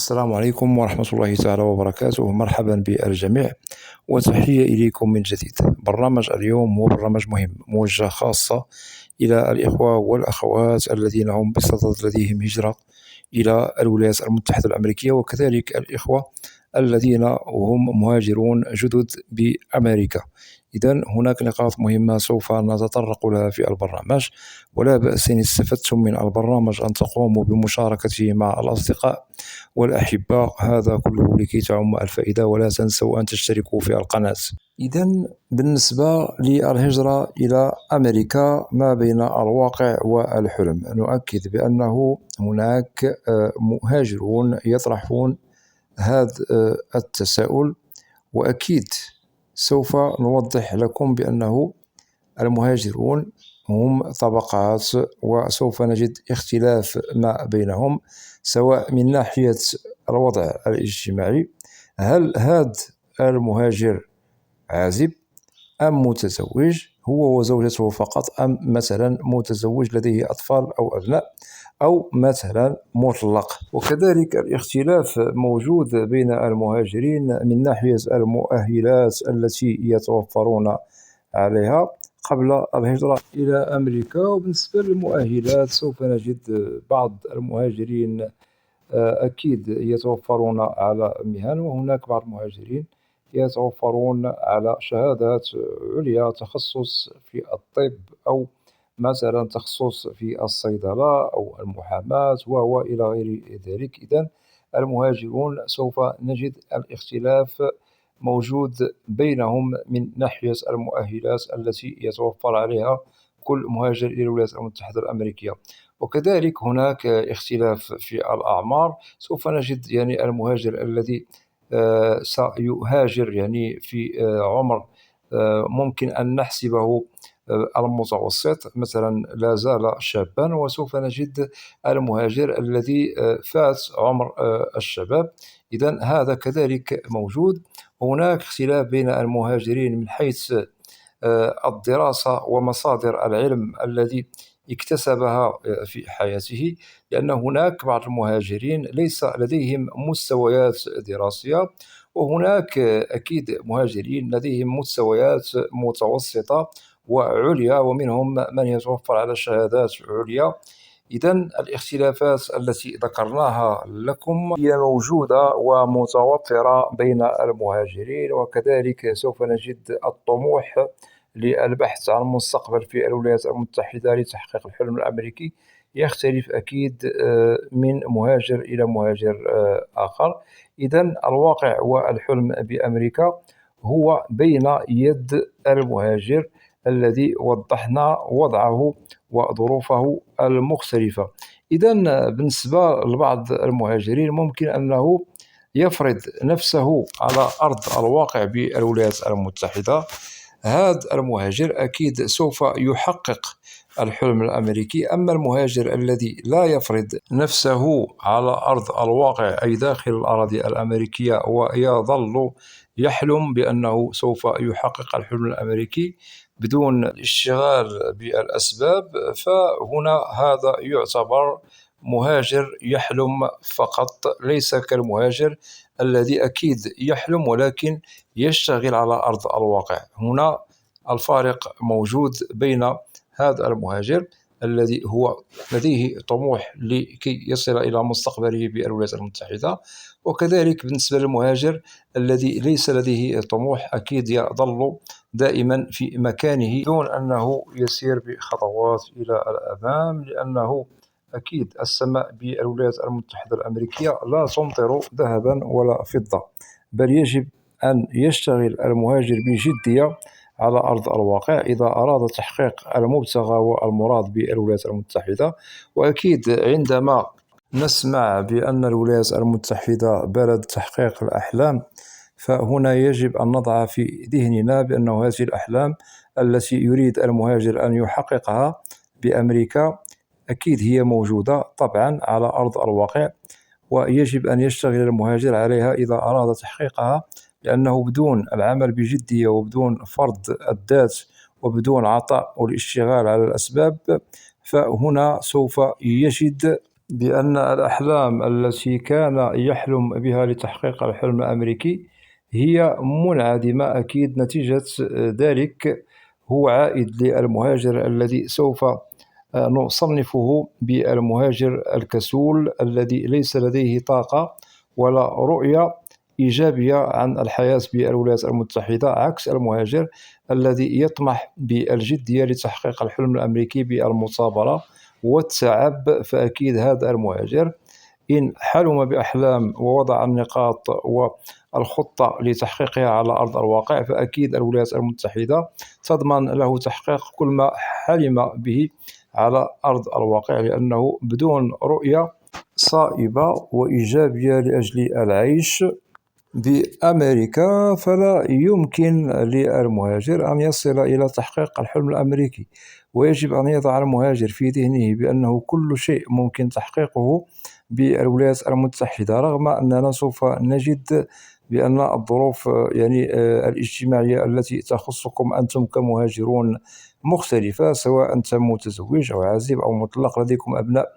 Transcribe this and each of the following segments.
السلام عليكم ورحمة الله تعالى وبركاته. مرحبا بالجميع وتحية إليكم من جديد. برنامج اليوم هو برنامج مهم موجه خاصة إلى الإخوة والأخوات الذين هم بصدد لديهم هجرة إلى الولايات المتحدة الأمريكية، وكذلك الإخوة الذين هم مهاجرون جدد بأمريكا. إذن هناك نقاط مهمة سوف نتطرق لها في البرنامج، ولا بأس إن استفدتم من البرنامج أن تقوموا بمشاركته مع الأصدقاء والأحبة، هذا كله لكي تعم الفائدة. ولا تنسوا أن تشتركوا في القناة. إذن بالنسبة للهجرة إلى أمريكا ما بين الواقع والحلم، نؤكد بأنه هناك مهاجرون يطرحون هذا التساؤل، وأكيد سوف نوضح لكم بأنه المهاجرون هم طبقات، وسوف نجد اختلاف ما بينهم سواء من ناحية الوضع الاجتماعي. هل هذا المهاجر عازب أم متزوج هو وزوجته فقط، أم مثلا متزوج لديه أطفال أو أبناء، أو مثلا مطلق. وكذلك الاختلاف موجود بين المهاجرين من ناحية المؤهلات التي يتوفرون عليها قبل الهجرة إلى أمريكا. وبالنسبة للمؤهلات سوف نجد بعض المهاجرين أكيد يتوفرون على مهن، وهناك بعض المهاجرين يتوفرون على شهادات عليا، تخصص في الطب أو مثلا تخصص في الصيدلة أو المحاماة وإلى غير ذلك. إذن المهاجرون سوف نجد الاختلاف موجود بينهم من ناحية المؤهلات التي يتوفر عليها كل مهاجر إلى الولايات المتحدة الأمريكية. وكذلك هناك اختلاف في الأعمار، سوف نجد المهاجر الذي سيهاجر في عمر ممكن أن نحسبه المتوسط، مثلا لا زال شابا، وسوف نجد المهاجر الذي فات عمر الشباب. إذن هذا كذلك موجود. هناك اختلاف بين المهاجرين من حيث الدراسة ومصادر العلم الذي اكتسبها في حياته، لأن هناك بعض المهاجرين ليس لديهم مستويات دراسية، وهناك أكيد مهاجرين لديهم مستويات متوسطة وعليا، ومنهم من يتوفر على شهادات عليا. إذن الاختلافات التي ذكرناها لكم هي موجودة ومتوفرة بين المهاجرين. وكذلك سوف نجد الطموح للبحث عن مستقبل في الولايات المتحدة لتحقيق الحلم الأمريكي يختلف أكيد من مهاجر إلى مهاجر آخر. إذن الواقع والحلم بأمريكا هو بين يد المهاجر الذي وضحنا وضعه وظروفه المختلفة. إذن بالنسبة لبعض المهاجرين ممكن أنه يفرض نفسه على أرض الواقع بالولايات المتحدة. هذا المهاجر أكيد سوف يحقق الحلم الأمريكي. أما المهاجر الذي لا يفرض نفسه على أرض الواقع أي داخل الأراضي الأمريكية ويظل يحلم بأنه سوف يحقق الحلم الأمريكي بدون الاشتغال بالأسباب، فهنا هذا يعتبر مهاجر يحلم فقط، ليس كالمهاجر الذي أكيد يحلم ولكن يشتغل على أرض الواقع. هنا الفارق موجود بين هذا المهاجر الذي هو لديه طموح لكي يصل إلى مستقبله بالولايات المتحدة، وكذلك بالنسبة للمهاجر الذي ليس لديه طموح، أكيد يظل دائما في مكانه دون أنه يسير بخطوات إلى الأمام، لأنه أكيد السماء بالولايات المتحدة الأمريكية لا تمطر ذهبا ولا فضة، بل يجب أن يشتغل المهاجر بجدية على أرض الواقع إذا أراد تحقيق المبتغى والمراد بالولايات المتحدة. وأكيد عندما نسمع بأن الولايات المتحدة بلد تحقيق الأحلام، فهنا يجب أن نضع في ذهننا بأن هذه الأحلام التي يريد المهاجر أن يحققها بأمريكا أكيد هي موجودة طبعا على أرض الواقع، ويجب أن يشتغل المهاجر عليها إذا أراد تحقيقها، لأنه بدون العمل بجدية وبدون فرض الذات وبدون عطاء والاشتغال على الأسباب، فهنا سوف يجد بأن الأحلام التي كان يحلم بها لتحقيق الحلم الأمريكي هي منعدمة أكيد. نتيجة ذلك هو عائد للمهاجر الذي سوف نصنفه بالمهاجر الكسول الذي ليس لديه طاقة ولا رؤية إيجابية عن الحياة بالولايات المتحدة، عكس المهاجر الذي يطمح بالجدية لتحقيق الحلم الأمريكي بالمثابرة والتعب. فأكيد هذا المهاجر إن حلم بأحلام ووضع النقاط والخطة لتحقيقها على أرض الواقع، فأكيد الولايات المتحدة تضمن له تحقيق كل ما حلم به على أرض الواقع، لأنه بدون رؤية صائبة وإيجابية لأجل العيش بأمريكا فلا يمكن للمهاجر أن يصل إلى تحقيق الحلم الأمريكي. ويجب أن يضع المهاجر في ذهنه بأنه كل شيء ممكن تحقيقه بالولايات المتحدة، رغم أننا سوف نجد بأن الظروف يعني الاجتماعية التي تخصكم أنتم كمهاجرون مختلفة، سواء أنت متزوج أو عازب أو مطلق، لديكم أبناء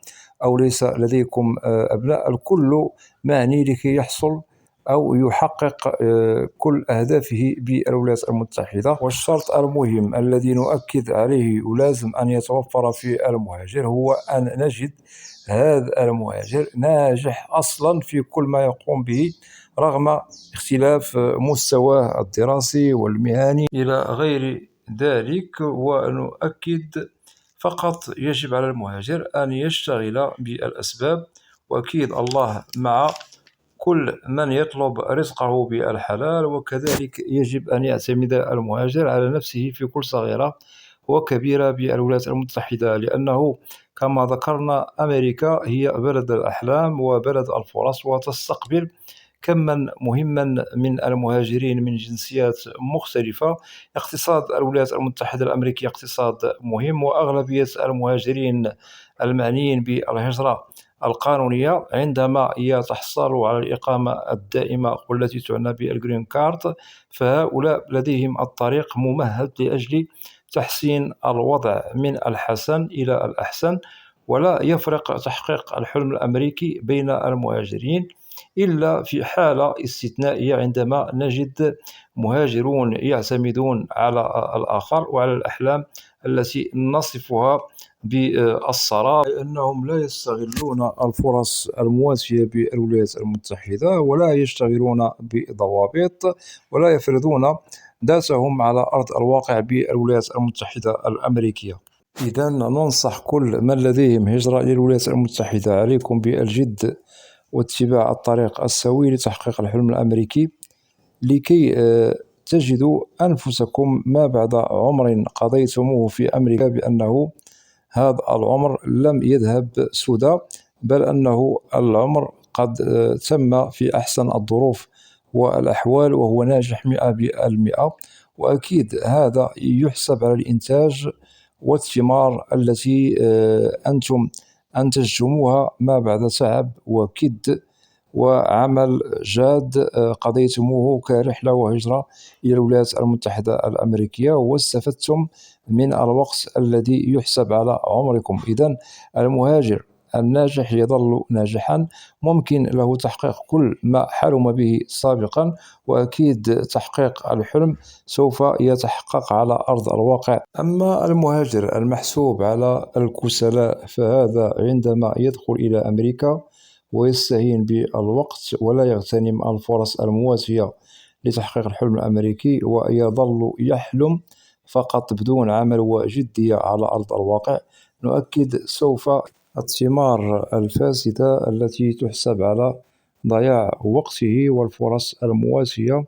أو ليس لديكم أبناء، الكل معني لكي يحصل أو يحقق كل أهدافه بالولايات المتحدة. والشرط المهم الذي نؤكد عليه ولازم أن يتوفر في المهاجر هو أن نجد هذا المهاجر ناجح أصلا في كل ما يقوم به، رغم اختلاف مستواه الدراسي والمهني إلى غير ذلك. ونؤكد فقط يجب على المهاجر أن يشتغل بالأسباب، وأكيد الله مع كل من يطلب رزقه بالحلال. وكذلك يجب أن يعتمد المهاجر على نفسه في كل صغيرة وكبيرة بالولايات المتحدة، لأنه كما ذكرنا أمريكا هي بلد الأحلام وبلد الفرص، وتستقبل كما مهما من المهاجرين من جنسيات مختلفة. اقتصاد الولايات المتحدة الأمريكية اقتصاد مهم، وأغلبية المهاجرين المعنيين بالهجرة القانونية عندما يتحصلوا على الإقامة الدائمة والتي تعنى بالجرين كارد، فهؤلاء لديهم الطريق ممهد لأجل تحسين الوضع من الحسن إلى الأحسن. ولا يفرق تحقيق الحلم الأمريكي بين المهاجرين إلا في حالة استثنائية، عندما نجد مهاجرون يعتمدون على الآخر وعلى الأحلام التي نصفها بالثراء، لأنهم لا يستغلون الفرص المواتية بالولايات المتحدة ولا يشتغلون بضوابط ولا يفرضون ذاتهم على أرض الواقع بالولايات المتحدة الأمريكية. إذا ننصح كل من لديهم هجرة إلى الولايات المتحدة عليكم بالجد واتباع الطريق السوي لتحقيق الحلم الأمريكي، لكي تجدوا أنفسكم ما بعد عمر قضيتموه في أمريكا بأنه هذا العمر لم يذهب سدى، بل أنه العمر قد تم في أحسن الظروف والأحوال وهو ناجح 100%. وأكيد هذا يحسب على الإنتاج والثمار التي أنتم أنتجتموها ما بعد تعب وكد وعمل جاد قضيتموه كرحلة وهجرة إلى الولايات المتحدة الأمريكية، واستفدتم من الوقت الذي يحسب على عمركم. إذن المهاجر الناجح يظل ناجحا، ممكن له تحقيق كل ما حلم به سابقا، وأكيد تحقيق الحلم سوف يتحقق على أرض الواقع. أما المهاجر المحسوب على الكسلاء فهذا عندما يدخل إلى أمريكا ويستهين بالوقت ولا يغتنم الفرص المواتية لتحقيق الحلم الأمريكي، ويظل يحلم فقط بدون عمل وجدية على أرض الواقع، نؤكد سوف الثمار الفاسدة التي تحسب على ضياع وقته والفرص المواتية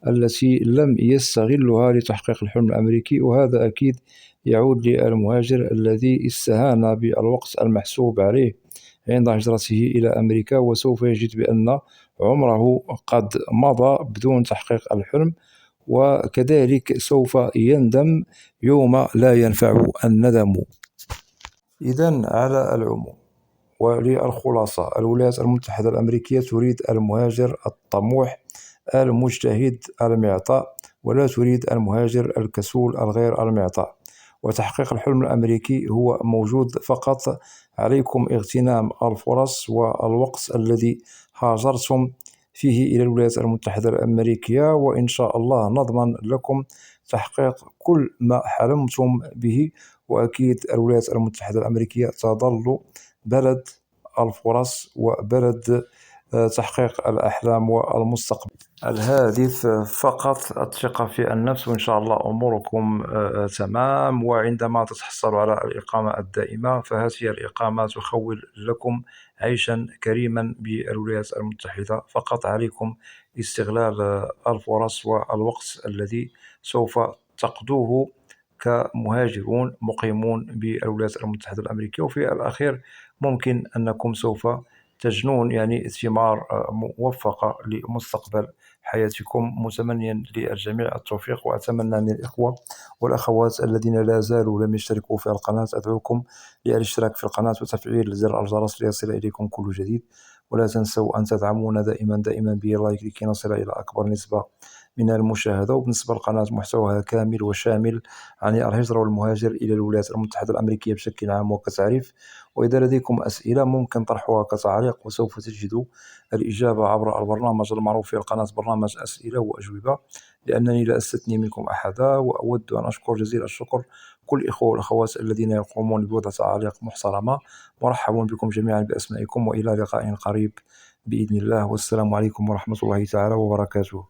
التي لم يستغلها لتحقيق الحلم الأمريكي. وهذا أكيد يعود للمهاجر الذي استهان بالوقت المحسوب عليه عند هجرته إلى أمريكا، وسوف يجد بأن عمره قد مضى بدون تحقيق الحلم، وكذلك سوف يندم يوم لا ينفع الندم. إذن على العموم وللخلاصة، الولايات المتحدة الأمريكية تريد المهاجر الطموح المجتهد المعطاء، ولا تريد المهاجر الكسول الغير المعطاء. وتحقيق الحلم الأمريكي هو موجود، فقط عليكم اغتنام الفرص والوقت الذي هاجرتم فيه إلى الولايات المتحدة الأمريكية، وإن شاء الله نضمن لكم تحقيق كل ما حلمتم به. وأكيد الولايات المتحدة الأمريكية تظل بلد الفرص وبلد تحقيق الأحلام والمستقبل. الهادف فقط الثقة في النفس، وإن شاء الله أموركم تمام. وعندما تتحصلوا على الإقامة الدائمة، فهذه الإقامة تخول لكم عيشا كريما بالولايات المتحدة. فقط عليكم استغلال الفرص والوقت الذي سوف تقضوه كمهاجرون مقيمون بالولايات المتحدة الأمريكية. وفي الأخير ممكن أنكم سوف تجنون يعني ثمار موفقة لمستقبل حياتكم. متمنيا للجميع التوفيق، وأتمنى من الإخوة والأخوات الذين لا زالوا لم يشتركوا في القناة، أدعوكم للاشتراك في القناة وتفعيل زر الجرس ليصل إليكم كل جديد. ولا تنسوا أن تدعمونا دائما باللايك لكي نصل إلى أكبر نسبة من المشاهدة. وبالنسبة للقناة، محتواها كامل وشامل عن الهجرة والمهاجر إلى الولايات المتحدة الأمريكية بشكل عام وكتعريف. وإذا لديكم أسئلة ممكن طرحها كتعليق، وسوف تجدوا الإجابة عبر البرنامج المعروف في القناة، برنامج أسئلة وأجوبة، لأنني لا أستثني منكم أحدا. وأود أن أشكر جزيل الشكر كل الإخوة والأخوات الذين يقومون بوضع تعاليق محترمة. مرحبا بكم جميعا بأسمائكم، وإلى لقاء قريب بإذن الله، والسلام عليكم ورحمة الله تعالى وبركاته.